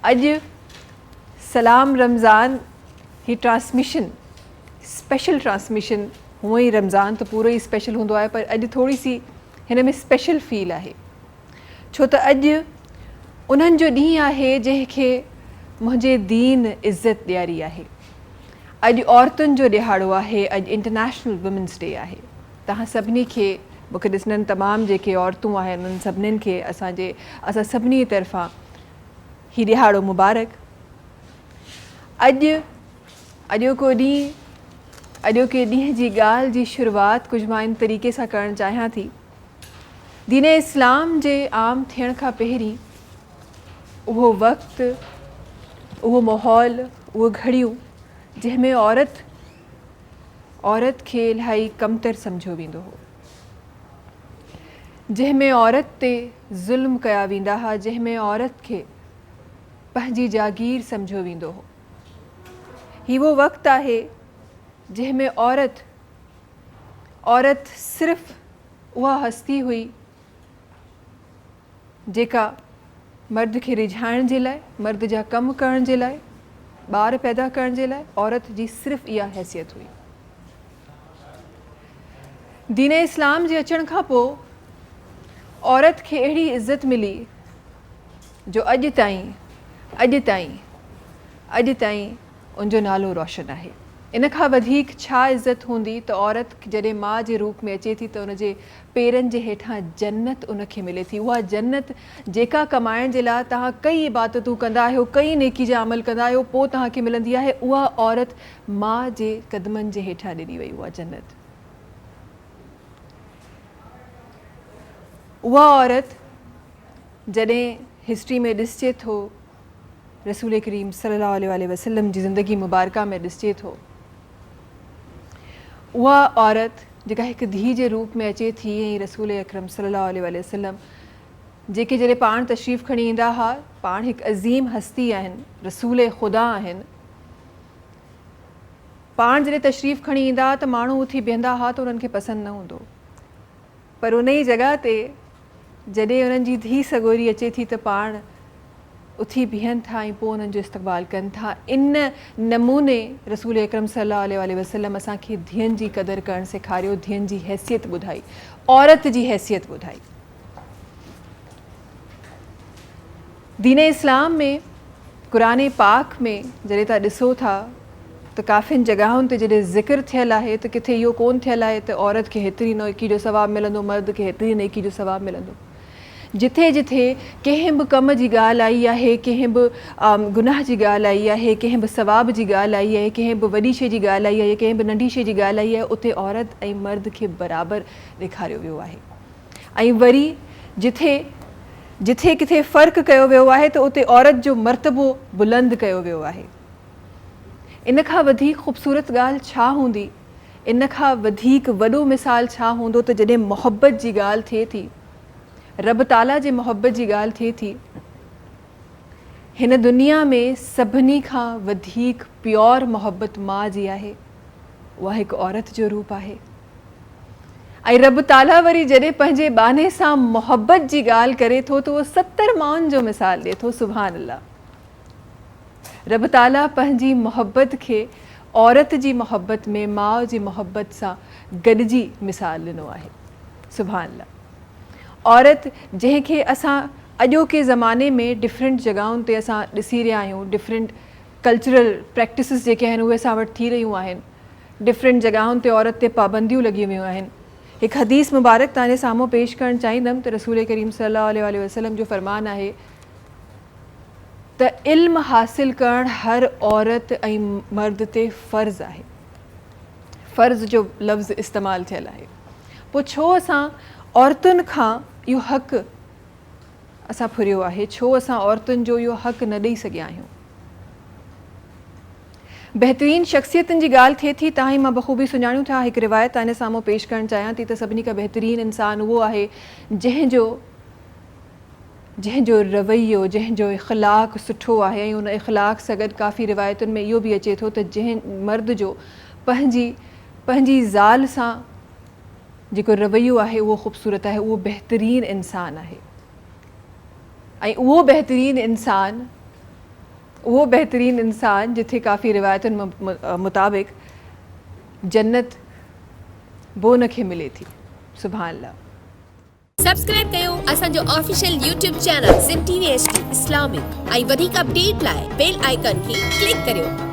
अॼु सलाम रमज़ान ही ट्रांसमिशन स्पेशल ट्रांसमिशन हूअं ई रमज़ान त पूरो ई स्पेशल हूंदो आहे, पर अॼु थोरी सी हिन में स्पेशल फील आहे, छो त अॼु उन्हनि जो ॾींहुं आहे जंहिंखे मुंहिंजे दीन इज़त ॾियारी आहे। अॼु औरतुनि जो ॾिहाड़ो आहे, अॼु इंटरनेशनल वुमेंस डे आहे। तव्हां सभिनी खे, मूंखे ॾिसणनि तमामु जेके औरतूं आहिनि उन्हनि सभिनीनि खे असां सभिनी तरफ़ां ही ॾिहाड़ो मुबारक। अॼोको ॾींहं जी ॻाल्हि जी शुरूआति कुझु मां इन तरीक़े सां करणु चाहियां थी। दीन इस्लाम जे आम थियण खां पहिरीं उहो वक़्तु, उहो माहौल, उहो घड़ियूं जंहिंमें औरत खे इलाही कमतर सम्झो वेंदो हो, जंहिंमें औरत ते ज़ुल्म कया वेंदा हुआ, जंहिंमें औरत खे पंहिंजी जागीर सम्झो वेंदो हो। ही वो वक़्तु आहे जंहिंमें औरत सिर्फ़ उहा हस्ती हुई जेका मर्द खे रिझाइण जे लाइ, मर्द जा कम करण जे लाइ, ॿार पैदा करण जे लाइ औरत जी सिर्फ़ इहा हैसियत हुई। दीन इस्लाम जे अचण खां पोइ औरत खे अहिड़ी इज़त मिली जो अॼु ताईं उनजो नालो रोशन आहे। इन खां वधीक छा इज़त हूंदी त औरत जॾहिं माउ जे रूप में अचे थी त उनजे पेरनि जे हेठां जन्नत उनखे मिले थी। उहा जन्नत जेका कमाइण जे लाइ तव्हां कई इबादतूं कंदा आहियो, कई नेकी जा अमल कंदा आहियो, पोइ तव्हांखे मिलंदी आहे, उहा औरत माउ जे क़दमनि जे हेठां ॾिनी वई उहा जन्नत। उहा औरत जॾहिं हिस्ट्री में ॾिसजे थो, रसूल करीम सल्लल्लाहु अलैहि वसल्लम जी ज़िंदगी मुबारका में ॾिसजे थो, उहा औरत जेका हिकु धीउ जे रूप में अचे थी, ऐं रसूल अकरम सल्लल्लाहु अलैहि वसल्लम जेके जॾहिं पाण तशरीफ़ खणी ईंदा हुआ, पाण हिकु अज़ीम हस्ती आहिनि, रसूल ख़ुदा आहिनि। पाण जॾहिं तशरीफ़ खणी ईंदा त माण्हू उथी बीहंदा हुआ त उन्हनि खे पसंदि न हूंदो, पर उन ई जॻह ते जॾहिं उन्हनि जी धीउ सॻोरी अचे थी त पाण उथी बीहनि था ऐं पोइ उन्हनि जो इस्तक़बाल कनि था। इन नमूने रसूल अकरम सल्लल्लाहु अलैहि वसल्लम असांखे धीअनि जी क़दुरु करणु सेखारियो, धीअनि जी हैसियत ॿुधाई, औरत जी हैसियत ॿुधाई। दीन इस्लाम में, क़ुरान पाक में जॾहिं तव्हां ॾिसो था त काफ़ियुनि जॻहुनि ते जॾहिं ज़िक्र थियल आहे त किथे इहो कोन थियल आहे त औरत खे हेतिरी नेकी जो सवाबु मिलंदो, मर्द खे हेतिरी नेकी जो सवाबु मिलंदो। जिथे जिथे कंहिं बि कम जी ॻाल्हि आई आहे, कंहिं बि गुनाह जी ॻाल्हि आई आहे, कंहिं बि सवाब जी ॻाल्हि आई आहे, कंहिं बि वॾी शइ जी ॻाल्हि आई आहे, कंहिं बि नंढी शइ जी ॻाल्हि आई आहे, उते औरत ऐं मर्द खे बराबरि ॾेखारियो वियो आहे। ऐं वरी जिथे किथे फ़र्क़ु कयो वियो आहे त उते औरत जो मर्तबो बुलंद कयो वियो आहे। इन खां वधीक ख़ूबसूरत ॻाल्हि छा हूंदी, इन खां वधीक वॾो मिसाल छा हूंदो त जॾहिं मोहबत जी ॻाल्हि थिए थी, रब ताला जे मोहब्बत जी ॻाल्हि थिए थी, हिन दुनिया में सभिनी खां वधीक प्योर मोहब्बत माउ जी आहे, उहा हिकु औरत जो रूप आहे। ऐं रब ताला वरी जॾहिं पंहिंजे बाने सां मोहब्बत जी ॻाल्हि करे थो त उहो 70 माउनि जो मिसाल ॾिए थो। सुभान अल्लाह। रब ताला पंहिंजी मोहब्बत खे औरत जी मोहब्बत में माउ जी मोहब्बत सां गॾिजी मिसाल ॾिनो आहे। सुभान अल्लाह। औरत जंहिंखे असां अॼोके ज़माने में डिफरेंट जॻहुनि ते असां ॾिसी रहिया आहियूं, डिफरेंट कल्चरल प्रैक्टिसिस जेके आहिनि उहे असां वटि थी रहियूं आहिनि, डिफरेंट जॻहुनि ते औरत ते पाबंदियूं लॻी वियूं आहिनि। हिकु हदीस मुबारक तव्हांजे साम्हूं पेश करणु चाहींदमि त रसूल करीम सल्लल्लाहु अलैहि वसल्लम जो फ़रमान आहे त इल्म हासिल करणु हर औरत ऐं मर्द ते फ़र्ज़ु आहे। फ़र्ज़ जो लफ़्ज़ इस्तेमालु थियल आहे। पोइ छो असां औरतुनि खां इहो हक़ असां फुरियो आहे, छो असां औरतुनि जो इहो हक़ न ॾेई सघिया आहियूं? बहितरीन शख़्सियतुनि जी ॻाल्हि थिए थी, तव्हां ई मां बख़ूबी सुञाणियूं था। हिकु रिवायत तव्हांजे साम्हूं पेश करणु चाहियां थी त सभिनी खां बहितरीन इंसानु उहो आहे जंहिंजो रवैयो, जंहिंजो इख़लाक़ सुठो आहे। ऐं उन इख़लाक़ सां गॾु काफ़ी रिवायतुनि में इहो बि अचे थो त जंहिं मर्द जो पंहिंजी ज़ाल सां जेको रवैयो आहे उहो ख़ूबसूरत आहे, उहो बहितरीन इंसानु आहे। ऐं उहो बहितरीन इंसानु उहो बहितरीन इंसान जिथे काफ़ी रिवायतुनि मुताबिक़ जन्नत वो उनखे मिले थी। सुभान अल्लाह। सब्सक्राइब कयो असांजो official YouTube channel SIM TV HD Islamic ऐं वधीक अपडेट लाइ बेल आइकन खे क्लिक करियो।